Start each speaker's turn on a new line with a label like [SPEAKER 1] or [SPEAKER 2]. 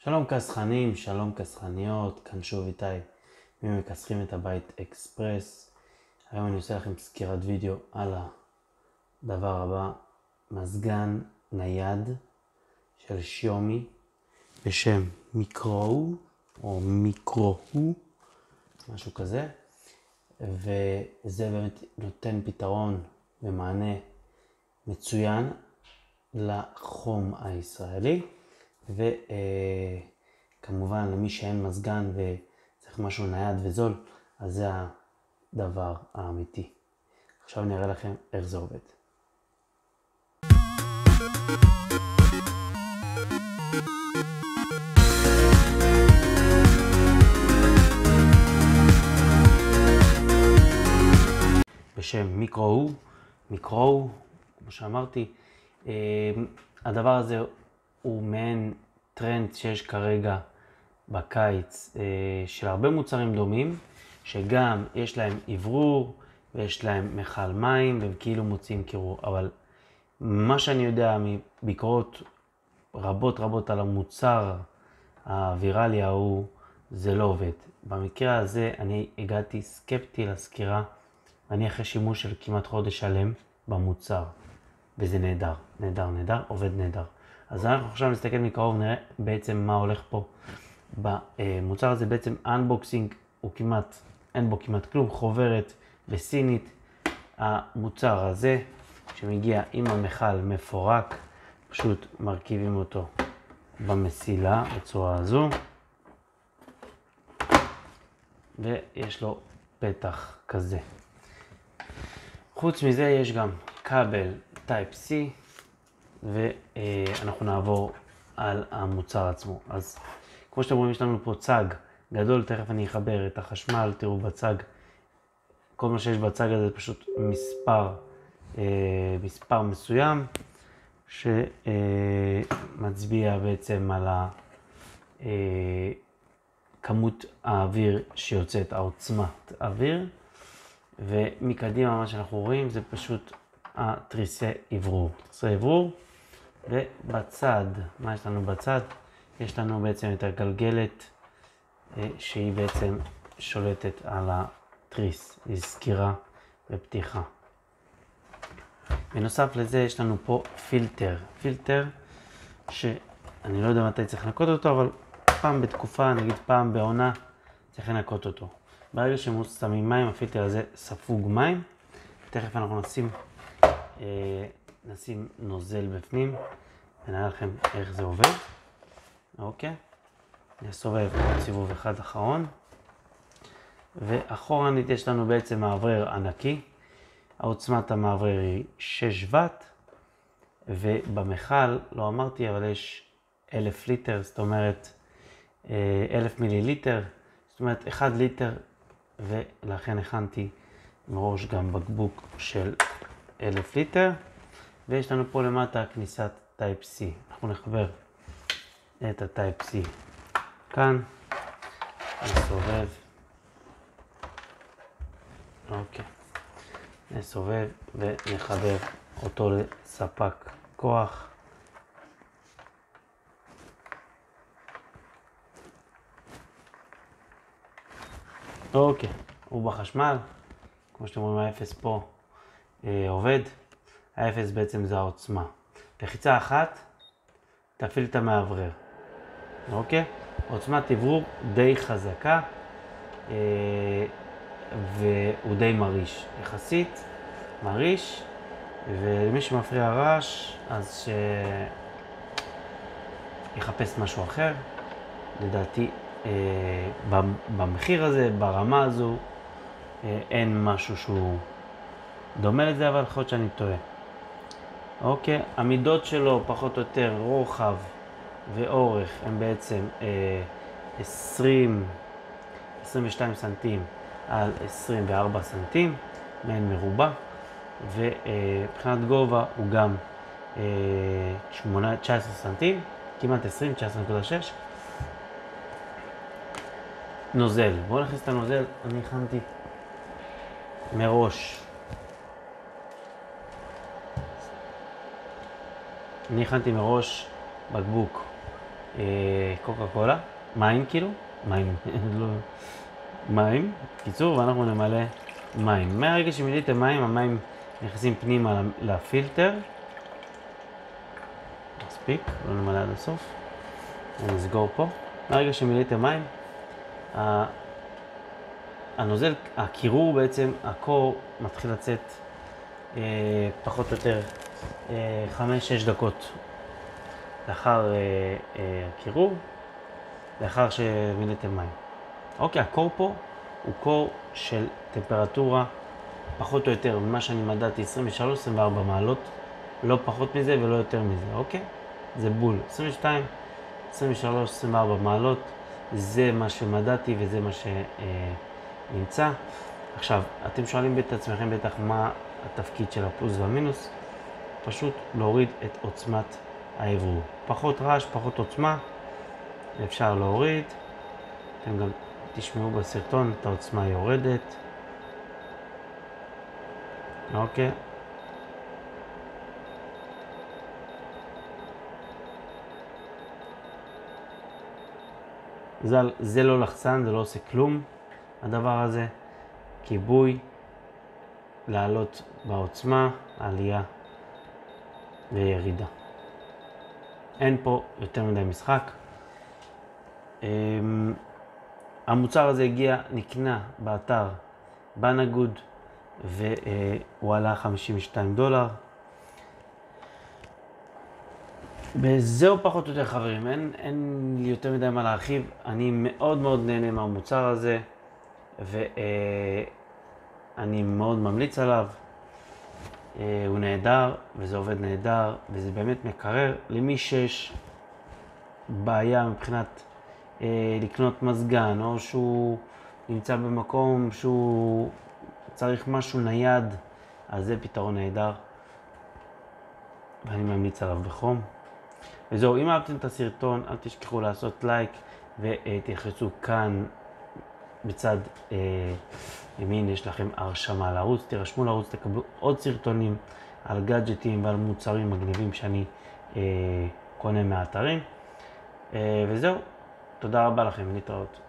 [SPEAKER 1] שלום כסחנים, שלום כסחניות, כאן שוב איתי ממכסחים את הבית אקספרס. היום אני עושה לכם סקירת וידאו על הדבר הבא, מזגן נייד של שיומי בשם מיקרו או מיקרו, משהו כזה, וזה באמת נותן פתרון ומענה מצוין לחום הישראלי. וכמובן למי שאין מזגן וצריך משהו נייד וזול, אז זה הדבר האמיתי. עכשיו אני אראה לכם איך זה עובד. בשם מיקרו, כמו שאמרתי, הדבר הזה הוא מעין טרנד שיש כרגע בקיץ של הרבה מוצרים דומים, שגם יש להם אוורור ויש להם מכל מים והם כאילו מוציאים קירור. אבל מה שאני יודע מביקורות רבות על המוצר הוויראלי ההוא, זה לא עובד. במקרה הזה אני הגעתי סקפטי לסקירה, ואני אחרי שימוש של כמעט חודש שלם במוצר, וזה נהדר, עובד נהדר. אז אנחנו עכשיו נסתכל מקרוב, נראה בעצם מה הולך פה במוצר הזה. בעצם אנבוקסינג הוא כמעט, אין בו כמעט כלום, חוברת בסינית. המוצר הזה שמגיע עם המכל מפורק, פשוט מרכיבים אותו במסילה בצורה הזו, ויש לו פתח כזה. חוץ מזה יש גם כבל Type-C, ואנחנו נעבור על המוצר עצמו. אז כמו שאתם רואים, יש לנו פה צג גדול, תכף אני אחבר את החשמל. תראו בצג, כל מה שיש בצג הזה זה פשוט מספר מסוים שמצביע בעצם על כמות האוויר שיוצאת, העוצמת האוויר. ומקדימה מה שאנחנו רואים זה פשוט התריסי אוורור. ובצד, מה יש לנו בצד? יש לנו בעצם את הגלגלת שהיא בעצם שולטת על התריס, היא סגירה ופתיחה. בנוסף לזה יש לנו פה פילטר שאני לא יודע מתי צריך לנקות אותו, אבל פעם בתקופה, נגיד פעם בעונה, צריך לנקות אותו. ברגע ששמים מים, הפילטר הזה ספוג מים. תכף אנחנו נשים נוזל בפנים ונראה לכם איך זה עובד. אוקיי, נסובב סיבוב אחד אחרון, ואחורנית יש לנו בעצם מעברר ענקי. העוצמת המעברר היא 6 ואט, ובמכל, לא אמרתי, אבל יש 1000 ליטר, זאת אומרת 1000 מיליליטר, זאת אומרת 1 ליטר, ולכן הכנתי מראש גם בקבוק של 1000 ליטר. ויש לנו פה למטה כניסת Type-C. אנחנו נחבר את ה-Type-C כאן, נסובב, אוקיי, נסובב ונחבר אותו לספק כוח. אוקיי, הוא בחשמל, כמו שאתם רואים האפס פה עובד. האפס בעצם זה העוצמה. לחיצה אחת תפעיל את המעברר. אוקיי? עוצמת אוורור די חזקה, והוא די מריש. יחסית מריש, ולמי שמפריע רעש, אז שיחפש משהו אחר. לדעתי במחיר הזה, ברמה הזו, אין משהו שהוא דומה לזה, אבל יכול להיות שאני טועה. אוקיי, המידות שלו פחות או יותר רוחב ואורך הם בעצם 22 סנטים על 24 סנטים, מעין מרובע, ובחינת גובה הוא גם 19 סנטים, כמעט 20, 19.6. נוזל, בואו נכניס את הנוזל. אני הכנתי מראש, בקבוק קוקה קולה, מים כאילו, מים, לא, מים, קיצור, ואנחנו נמלא מים. מהרגע שמילאתם מים, המים נכנסים פנימה לפילטר. מספיק, לא נמלא עד הסוף. נסגור פה. מהרגע שמילאתם מים, הנוזל, הקירור בעצם, הקור מתחיל לצאת פחות או יותר 5-6 דקות לאחר הקירור, לאחר שמילאתם מים. אוקיי, הקור פה הוא קור של טמפרטורה פחות או יותר, ממה שאני מדדתי 23-24 מעלות, לא פחות מזה ולא יותר מזה, אוקיי? זה בול, 22, 23, 24 מעלות, זה מה שמדדתי וזה מה שנמצא. עכשיו, אתם שואלים את עצמכם בטח מה התפקיד של הפלוס והמינוס, פשוט להוריד את עוצמת האוורור. פחות רעש, פחות עוצמה, אפשר להוריד. אתם גם תשמעו בסרטון את העוצמה יורדת. אוקיי. זה לא לחצן, זה לא עושה כלום, הדבר הזה. כיבוי, לעלות בעוצמה, עלייה וירידה. אין פה יותר מדי משחק. המוצר הזה נקנה באתר בנגוד והוא עלה $52. וזהו פחות או יותר חברים, אין לי יותר מדי מה להרחיב. אני מאוד מאוד נהנה מהמוצר הזה ואני מאוד ממליץ עליו. הוא נהדר וזה עובד נהדר וזה באמת מקרר. למי שיש בעיה מבחינת לקנות מזגן או שהוא נמצא במקום שהוא צריך משהו נייד, אז זה פתרון נהדר ואני ממליץ עליו בחום. וזהו, אם אהבתם את הסרטון, אל תשכחו לעשות לייק ותלחצו כאן בצד ימין, יש לכם הרשמה לערוץ, תירשמו לערוץ, תקבלו עוד סרטונים על גאדג'טים ועל מוצרים מגניבים שאני קונה מהאתרים. וזהו, תודה רבה לכם, להתראות.